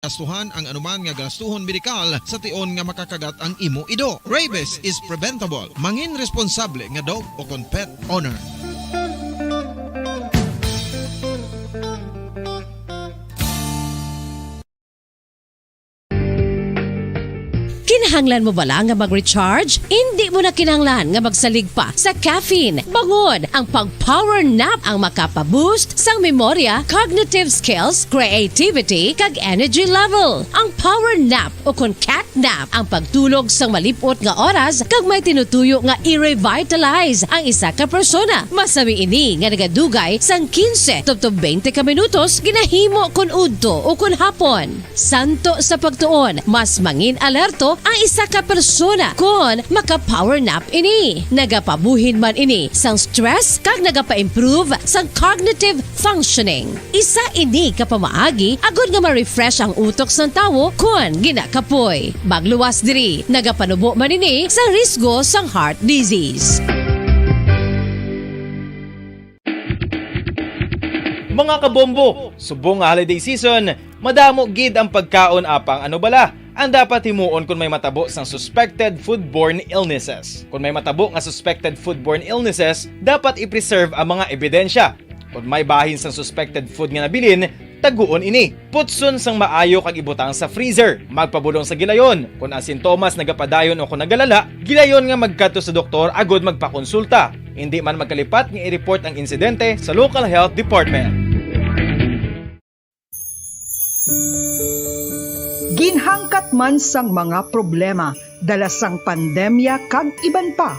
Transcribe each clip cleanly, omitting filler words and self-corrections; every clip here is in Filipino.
gastuhan ang anuman nga gastuhon medikal sa tion nga makakagat ang imo ido. Rabies is preventable. Mangin responsable nga dog o kon pet owner. Kinahanglan mo bala nga mag-recharge? Hindi mo na kinahanglan nga magsalig pa sa caffeine. Bangod ang pag-power nap ang makapaboost sang memorya, cognitive skills, creativity, kag energy level. Ang power nap o kon cat nap ang pagtulog sang malipot nga oras kag may tinutuyo nga i-revitalize ang isa ka persona. Masabi ini nga nagadugay sang 15 tubtob 20 ka minutos ginahimo kun udto o kun hapon. Santo sa pagtuon, mas mangin alerto ang isa ka persona kung maka-power nap ini. Nagapabuhin man ini sang stress kag nagapa-improve sang cognitive functioning. Isa ini kapamaagi agud nga ma-refresh ang utok sang tawo kung ginakapoy. Magluwas diri, nagapanubo man ini sa risgo sang heart disease. Mga kabombo, subong nga holiday season, madamo gid ang pagkaon apang ano bala ang dapat himuon kung may matabo sang suspected foodborne illnesses. Kung may matabo nga suspected foodborne illnesses, dapat i-preserve ang mga ebidensya. Kung may bahin sang suspected food nga nabilin, taguon ini. Putson sang maayo kag ibutang sa freezer. Magpabulong sa gilayon. Kung ang sintomas nagapadayon o kung nagalala, gilayon nga magkadto sa doktor agud magpakonsulta. Hindi man magkalipat nga i-report ang insidente sa local health department. Ginhangkat man sang mga problema dala sang pandemya kag iban pa.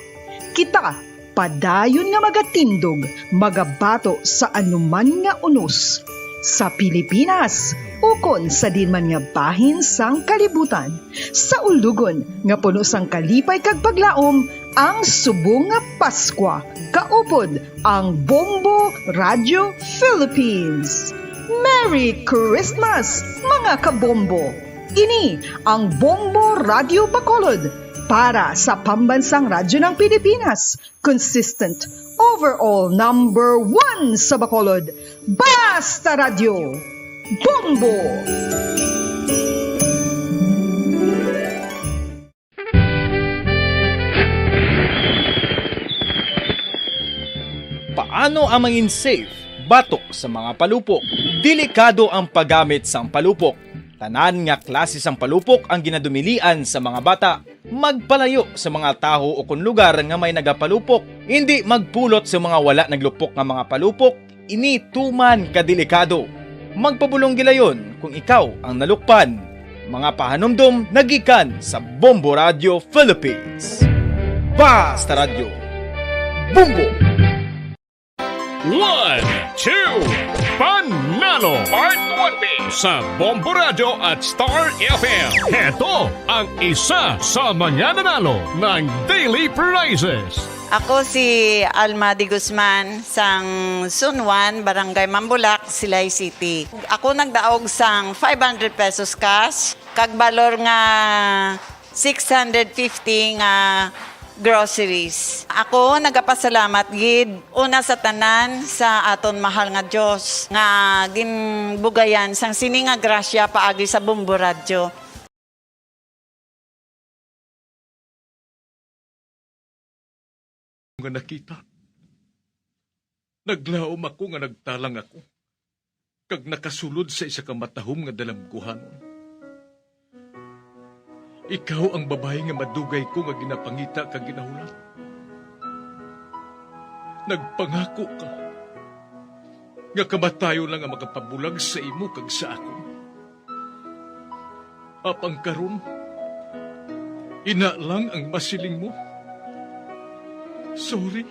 Kita padayon nga magatindog, magabato sa anuman nga unos sa Pilipinas ukon sa dinman nga bahin sang kalibutan. Sa ulugon nga puno sang kalipay kag paglaom ang subong nga Paskwa. Kaupod ang Bombo Radio Philippines. Merry Christmas mga kabombo! Ini ang Bombo Radio Bacolod para sa pambansang radyo ng Pilipinas. Consistent overall number 1 sa Bacolod. Basta Radio Bombo! Paano ang mangin safe batok sa mga palupok? Delikado ang paggamit sang palupok. Tanan nga klase sang palupok ang ginadumilian sa mga bata. Magpalayo sa mga taho o kun lugar nga may nagapalupok. Hindi magpulot sa mga wala naglupok nga mga palupok. Ini tuman kadelikado. Magpabulong gilayon kung ikaw ang nalukpan. Mga pahanumdum nagikan sa Bombo Radio Philippines. Basta Radio Bombo! 1, 2, Panalo Part 1B sa Bombo Radio at Star FM. Ito ang isa sa mananalo ng Daily Prizes. Ako si Alma de Guzman sang Sunwan, Barangay Mambulak, Silay City. Ako nagdaog sang 500 pesos cash, kag balor nga 650 nga groceries. Ako nagapasalamat gid una sa tanan sa aton mahal nga Dios nga ginbugayan sang sini nga grasya paagi sa Bombo Radio. Nga nakita, naglaom ako nga nagtalang ako, kag nakasulod sa isa ka matahom nga dalamguhanon. Ikaw ang babae nga madugay ko nga ginapangita kag ginahulat. Nagpangako ka nga kamatayo lang ang makapabulag sa imo kag sa ako. Apang karon, ina lang ang masiling mo. Sorry.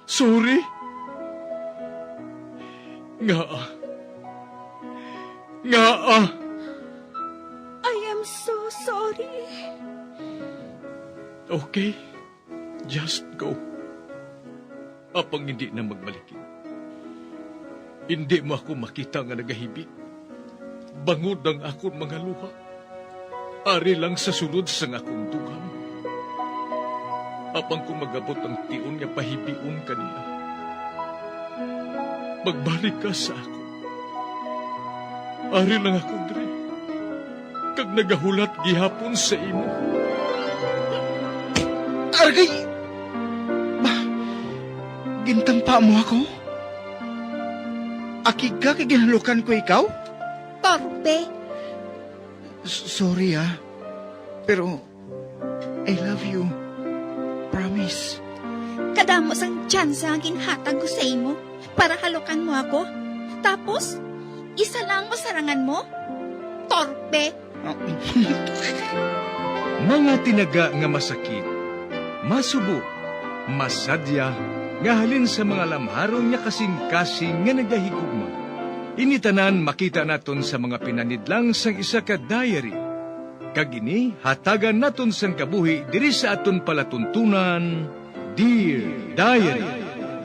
Sorry. Nga. I am so sorry. Okay, just go. Apang hindi na magbalikin. Hindi mo ako makita nga nagahibik. Bangod ang akong mga luha. Ari lang sa sulod sang akong dugham. Apang kung magabot ang tiun nga pahibiun kanina. Magbalik ka sa ako. Ari lang ako, Dre. Kag nagahulat gihapon sa imo. Argay! Gintampa mo ako? Akig ka kay ginalukan ko ikaw? Torpe. Sorry pero I love you. Promise. Kadamos ang tsansa ang ginhatag ko sa imo para halukan mo ako. Tapos, isa lang masarangan mo? Torpe. Mga tinaga nga masakit, masubo, masadya, nga halin sa mga lamharong niya kasing-kasing nga nagahigugma. Initanan makita naton sa mga pinanidlang sang isa ka diary. Kagini, hatagan naton sang kabuhi diri sa aton palatuntunan, Dear Diary.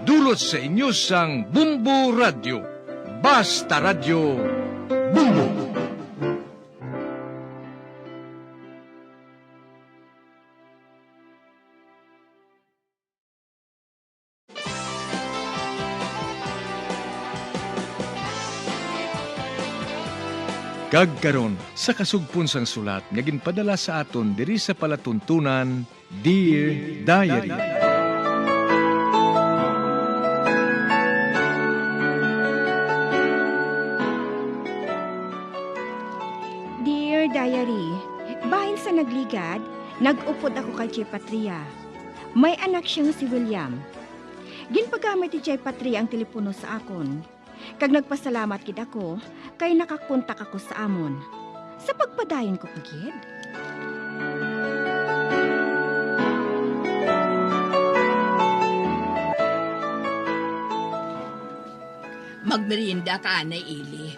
Dulot sa inyo sang Bumbo Radio. Basta Radio Bumbo. Kagkaron sa kasugpon sang sulat nga ginpadala sa aton diri sa palatuntunan, Dear Diary. Dear Diary, bahin sa nagligad, nag-upod ako kay Chay Patria. May anak siyang si William. Ginpagamit ni Chay Patria ang telepono sa akon. Kag nagpasalamat gid ako, kay nakakontak ako sa amon. Sa pagpadayon ko pagid. Magmerienda ka, Anay Ili.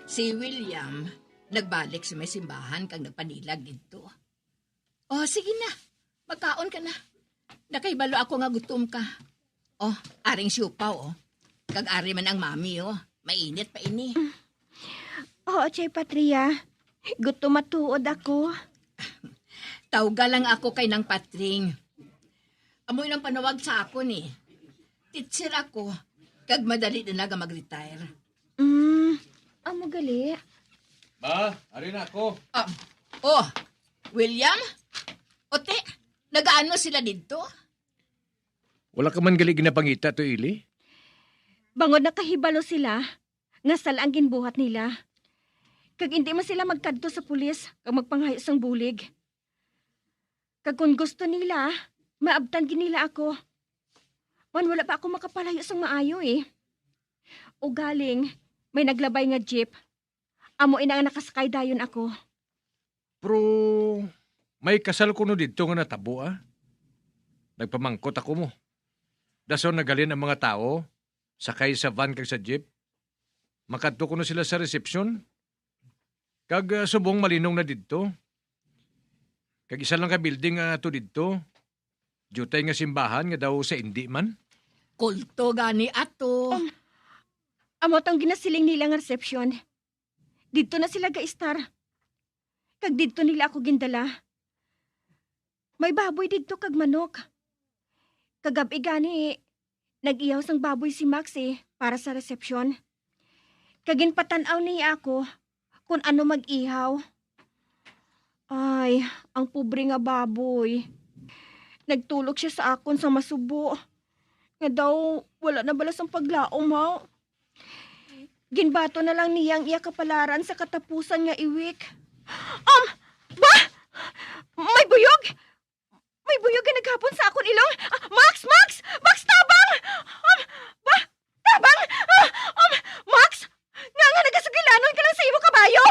Si William, nagbalik sa may simbahan kang nagpanilag dito. Oh, sige na. Magkaon ka na. Nakaibalo ako nga gutom ka. Oh, aring siupaw, oh. Kag-ari man ang mami, oh. Mainit pa ini. Oo, Chay Patria. Gutom matuod ako. Tawga lang ako kay nang Patring. Amoy ng panawag sa ako ni. Teacher ako. Kag madali na nga mag-retire. Amo gali. Ba, ari na ako. Oh, William? Ote, nagaano sila dito? Wala ka man gali ginapangita to, Ili? Bangod nakahibalo sila, nga sala ang ginbuhat nila. Kag hindi man sila magkadto sa pulis, kag magpanghayo sang bulig. Kag kung gusto nila, maabtan gid nila ako. Man wala pa ako makapalayo sang maayo eh. O galing, may naglabay nga jeep. Amo ina nga nakasakay dayon ako. Pero may kasal ko no dito nga natabo, Nagpamangkot ako mo. Dason nagalin ang mga tao, sakay sa van kag sa jeep. Makadto ko na sila sa resepsyon. Kag subong malinong na didto. Kag isa lang ka building to didto. Jutay nga simbahan nga daw sa indi man. Kulto gani ato. Amo tang ginasiling nila nga resepsyon. Dito na sila ga-star. Kag dito nila ako gindala. May baboy dito kag manok. Kagabi gani, nag-iyaw sang baboy si Max para sa resepsyon. Kagin patanaw niya ako kung ano mag-ihaw. Ay, ang pobre nga baboy. Nagtulog siya sa akon sa masubo. Nga daw, wala na balas ang paglaom, ha? Ginbato na lang niyang iya kapalaran sa katapusan nga iwik. Ba? May buyog? May buyog nga naghapon sa akon ilong? Max! Max! Max, tabang! Ba? Tabang! Max! Nga nagasugilanon ka lang sa imo kabayo?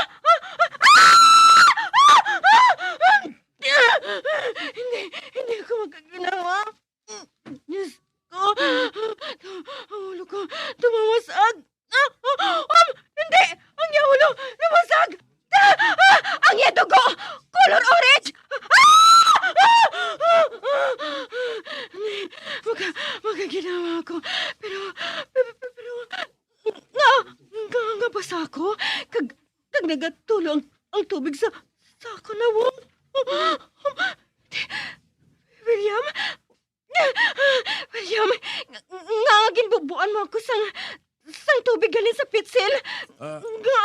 Hindi ako magkaginawa. Diyos ko. Ang ulo ko, tumamasag. Hindi! Ang yahulo, lumasag! Ang yadugo, color orange! Magkaginawa ako. Pero, nga basa ako. Kag nagatulong ang tubig sa ako na wong. William, nga ginbubuan mo ako sang tubig galing sa pitsil. Ah. Nga.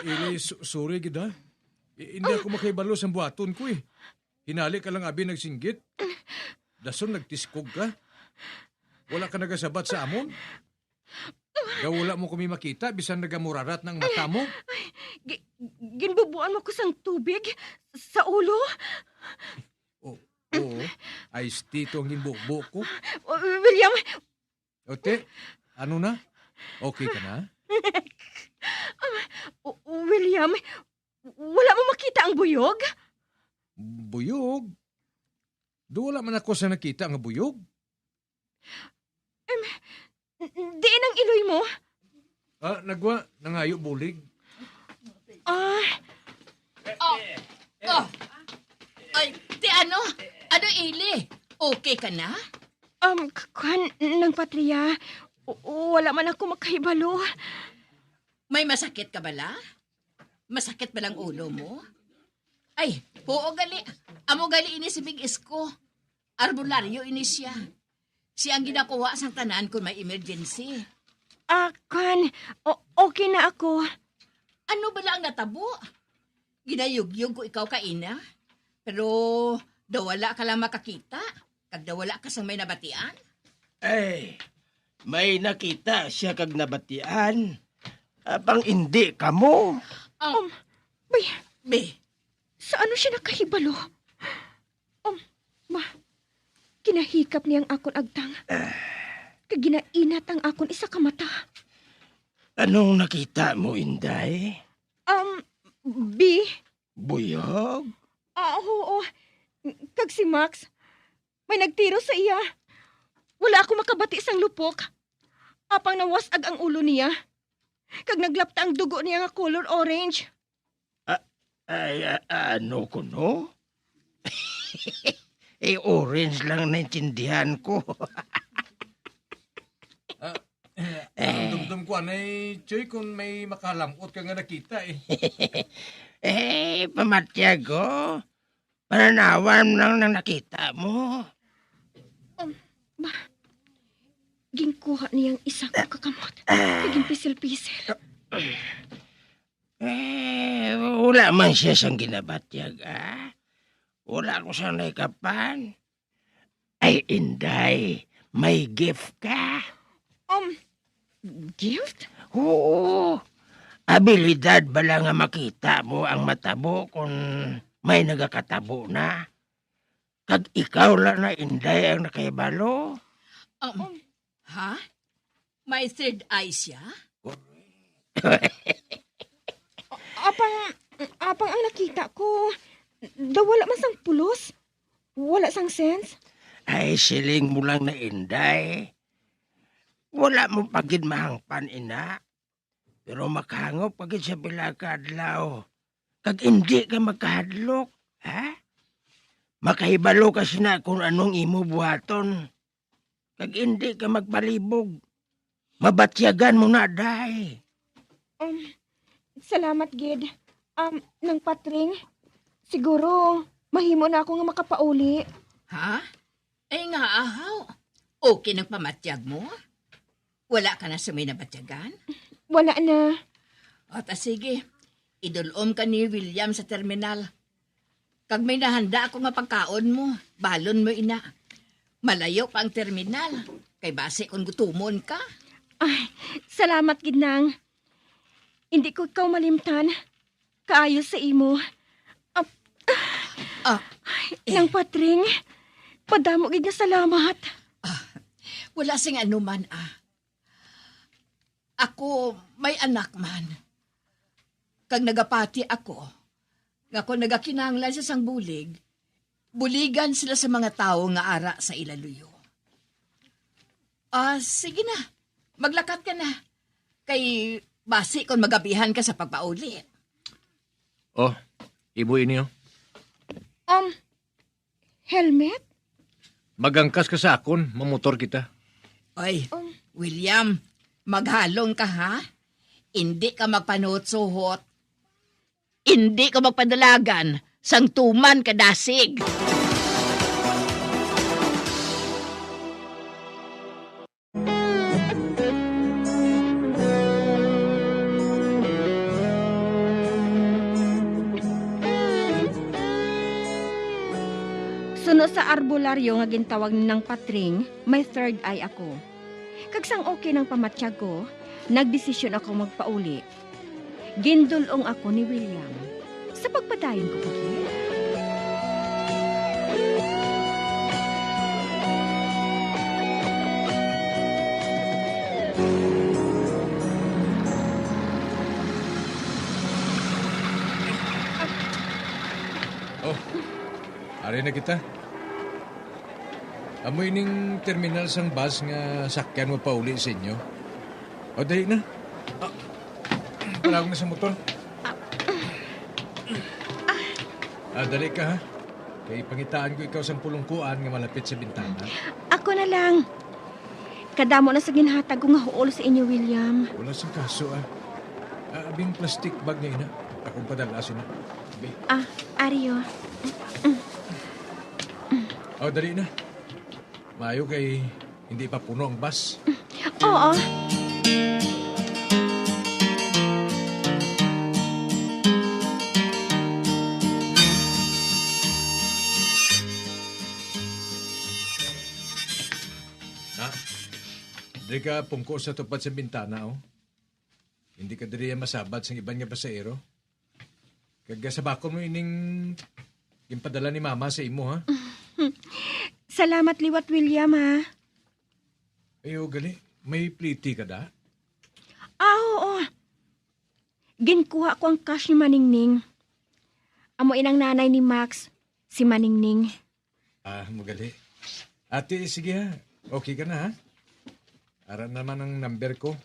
Ili, sorry gid ha. Hindi ako makaibalo sa buhaton ko eh. Hinali ka lang abi nagsinggit. Dason nagtiskog ka. Wala ka nagasabat sa amon. Wala mo kami makita bisan nagamurarat ng mata mo. Ginbubuan mo ko sang tubig sa ulo. Oo, iced tea to ang ginbubo ko. William, Ote, ano na? Okay ka na? William, wala mo makita ang buyog? Buyog? Wala man ako sa nakita nga buyog. Di nang iloy mo? Nagwa, nangayo bulig. Ay, ti ano? Ano, Ili? Okay ka na? Kuhan ng Patria, wala man ako makahibalo. May masakit ka bala? Masakit ba lang ulo mo? Ay, oo gali. Amo gali ini si Big Isko. Arbularyo ini siya. Siya ang ginakuha sang tanan kung may emergency. Kuhan, okay na ako. Ano ba lang natabo? Ginayugyug ko ikaw kaina. Pero dawala ka lang makakita. Kag dawala ka sang may nabatian. Ay, may nakita siya kag nabatian. Abang hindi ka mo. Be, Sa ano siya nakahibalo? Kinahikap niyang akon agtang. Kaginainat ang akon isa ka mata. Anong nakita mo, Inday? B? Buyog? Oo. Kag si Max, may nagtiro sa iya. Wala ako makabati sang lupok. Apang nawasag ang ulo niya. Kag naglapta ang dugo niya nga color orange. Ay, ano ko, no? Orange lang naintindihan ko. Ang dumdum ko anay, Choy, kung may makalamot ka nga nakita eh. Pamatyag ko. Pananawan lang nang nakita mo. Ginkuha niyang isang kakamot. Kaging pisil-pisil. Wala man siya siyang ginabatyag, Wala ko siyang naikapan. Ay, Inday, may gift ka. Gift? Oo. Abilidad ba lang nga makita mo ang matabo kung may nagakatabo na? Kag ikaw lang na, Inday, ang nakaibalo. ha? May third eye siya? Apang ang nakita ko, wala man sang pulos. Wala sang sense. Ay, siling mo lang na, Inday. Wala mo pagid mahangpan, ina. Pero makahangop pagid sa pilakadlaw. Kag hindi ka makahadlok, ha? Makahibalo ka na kung anong imo buhaton. Kag hindi ka magbalibog. Mabatyagan mo na, day. Salamat, Gid. Nang patring, siguro mahimo na ako nga makapauli. Ha? Ay nga, ahaw. Okay nang pamatyag mo? Wala ka na sa may nabatyagan? Wala na. Sige, idulom ka ni William sa terminal. Kag may nahanda ako nga pagkaon mo, balon mo ina. Malayo pa ang terminal, kay base kung gutumon ka. Ay, salamat, Gidnang. Hindi ko ikaw malimtan. Kaayos sa imo. Nang patring, padamo gid nga salamat. Wala sing anuman, Ako, may anak man. Kag nagapati ako, nga kung nagakinanglan sa sang bulig, buligan sila sa mga tao nga ara sa ilaluyo. Sige na, maglakat ka na. Kay basi kung magabihan ka sa pagpauli. Ibuin niyo. Helmet? Magangkas ka sa akon, mamotor kita. Oy, William, maghalong ka ha? Hindi ka magpanuot-suhot. Hindi ka magpadalagan. Sangtuman ka dasig. Puno sa arbolaryo nga gintawag ng patring, may third eye ako. Kagsang okay ng pamatsyag ko, nagdesisyon ako magpauli. Gindulong ako ni William sa pagpadayon ko pagli. Oh, ari na kita. Amoy ning terminal sang bus nga sakyan mo pa uli sa inyo. O, dali na. Palawag na sa motor. Dali ka, ha? Kaya pangitaan ko ikaw sa pulungkuan nga malapit sa bintana. Ako na lang. Kadamo na sa ginhatag ko nga huol sa inyo, William. Wala sa kaso, abing plastic bag niya, ina. Akong padalasin na. Okay. Aryo. O, dali na. Mayo kay hindi pa puno ang bus. Oo. Di ka pungko sa tupad sa bintana, oh. Hindi ka diri masabad sa iban nga pasahero. Kaya sa bakon mo ining yung padala ni Mama sa imo, ha? Salamat liwat, William, ha? Ayo, gali. May pliti ka da? Oo. Ginkuha ko ang cash ni Maningning. Amo inang nanay ni Max, si Maningning. Magali. Ate, sige ha. Okay ka na, ha? Aran naman ang number ko.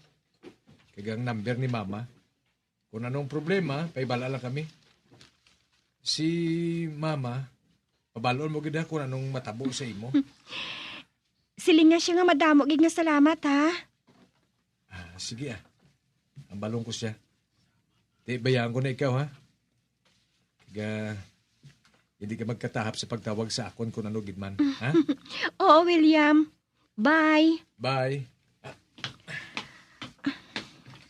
Kagang number ni Mama. Kung anong problema, paibala lang kami. Si Mama, pabaloon mo gida kung anong matabo sa imo. Silinga siya nga madamo, gig nga salamat, ha? Sige Ang balong ko siya. Di, bayaan ko na ikaw, ha? Kaya, hindi ka magkatahap sa pagtawag sa akon kung ano gidman, ha? Oo, William. Bye. Bye.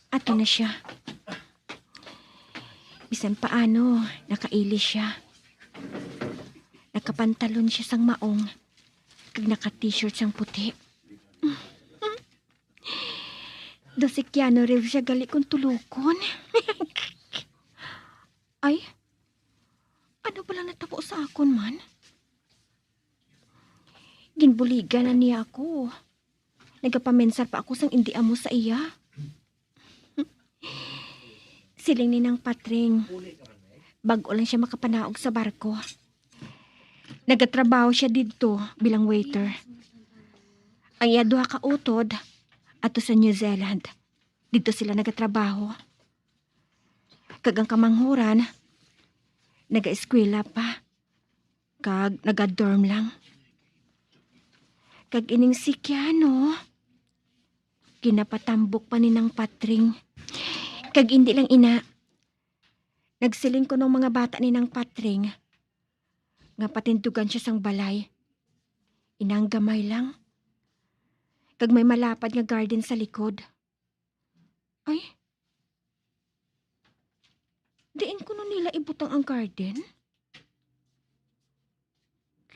Ato na siya. Bisan paano, nakailis siya. Nakapantalon siya sang maong. Kag naka-t-shirt sang puti. Dosikyano rin siya gali kong tulukon. Ay, ano pala natabo sa akon man? Ginbuligan na niya ako. Nagapamensar pa ako sang hindi amo sa iya. Siling ni ng patring. Bago lang siya makapanaog sa barko. Nagatrabaho siya dito bilang waiter. Ang iya duha ka utod ato sa New Zealand. Dito sila nagatrabaho. Kagang kamanghuran, naga-eskwela pa. Kag naga-dorm lang. Kag ining sikyano, ginapatambok pa ni ng patring. Kag hindi lang ina. Nagsiling ko ng mga bata ni ng patring. Nga patindugan siya sang balay. Inang gamay lang. Kag may malapad nga garden sa likod. Ay. Diin ko nun nila ibutang ang garden.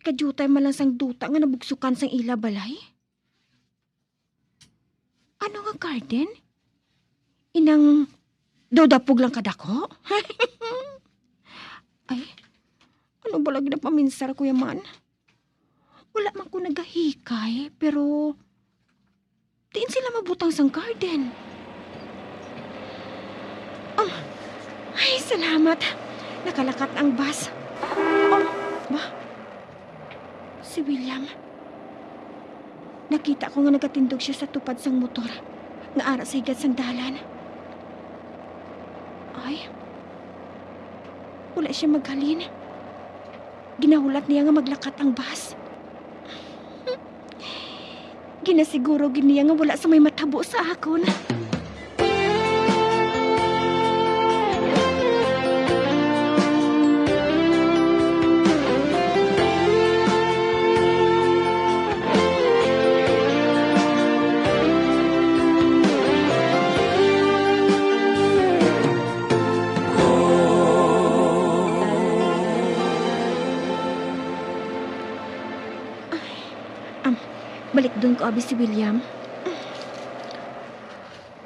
Kadyutay malang sang duta nga nabugsukan sang ila balay. Ano nga garden? Inang dodapog lang kadako? Ay, ano ba lagi na paminsar, Kuya Man? Wala man ko nagahikay, pero diin sila mabutang sang garden. Ay, salamat. Nakalakat ang bus. Ba? Si William. Nakita ko nga nagatindog siya sa tupad sang motor. Nga ara sa higad sang dalan. Ay, wala siya maghalin. Ginahulat niya nga maglakat ang bus. Ginasiguro giniya nga wala sa may matabo sa akon. Balik doon ko abi si William.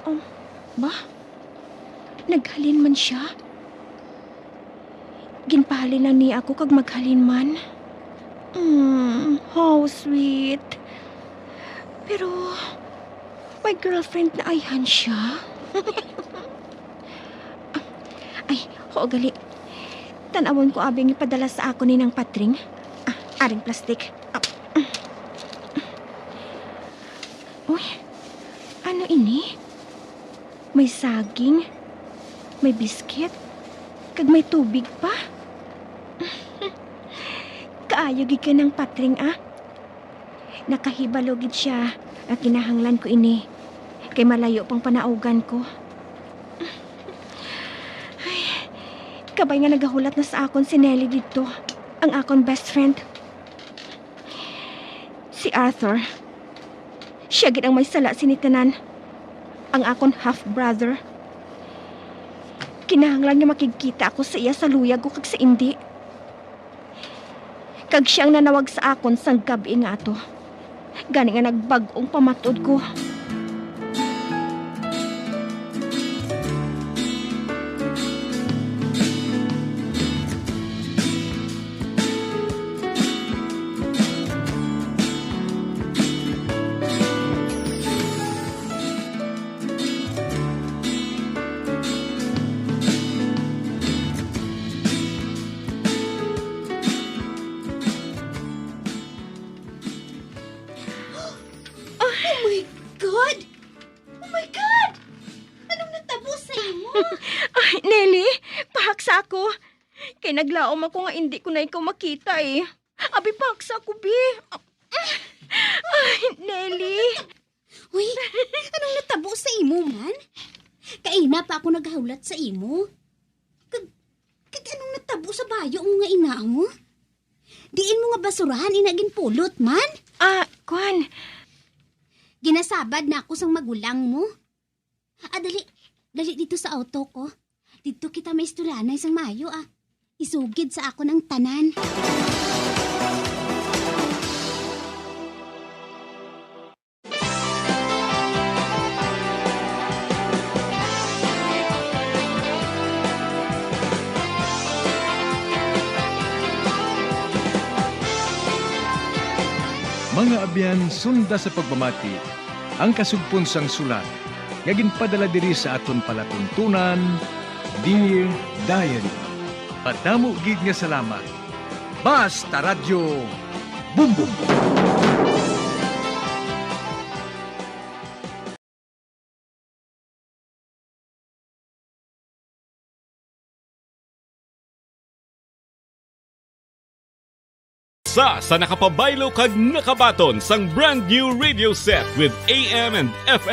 Oh, ba? Naghalin man siya? Ginpahalin lang niya ako kag maghalin man. How sweet. Pero, may girlfriend na ayhan siya. Ay, oo gali. Tanawon ko abing ipadala sa ako ni ng patring. Aring plastik. Uy, ano ini? May saging, may biscuit, kag may tubig pa. Kaayo gid ka ng patring Nakahibalogid siya at kinahanglan ko ini. Kay malayo pang panaugan ko. Ay, kabay nga nagahulat na sa akon si Nelly dito. Ang akon best friend. Si Arthur. Siya gid ang may sala sinitanan. Ang akon half-brother. Kinahanglan nga makikita ako sa iya sa luyag ko kag sa indi. Kag siyang nanawag sa akon sang gabi nga to. Gani nga nagbag-ong pamatod ko. Kay naglaom ako nga hindi ko na ikaw makita eh. Abi paksa ko, bi. Ay, Nelly. Uy, anong natabo sa imo, man? Kaina pa ako naghahulat sa imo. Kag anong natabo sa bayo mo nga ina mo? Diin mo nga basurahan inagin pulot, man? Kwan. Ginasabad na ako sang magulang mo. Dali dito sa auto ko. Dito kita may istoryanay sang mayo, Isugid sa ako ng tanan. Mga abyan, sunda sa pagmamati, ang kasugpon sang sulat, nga ginpadala diri sa aton palatuntunan, Dear Diary. Padamo gid nga salamat. Basta Radyo Bumbum. Sa nakapabaylo kag nakabaton sang brand new radio set with AM and FM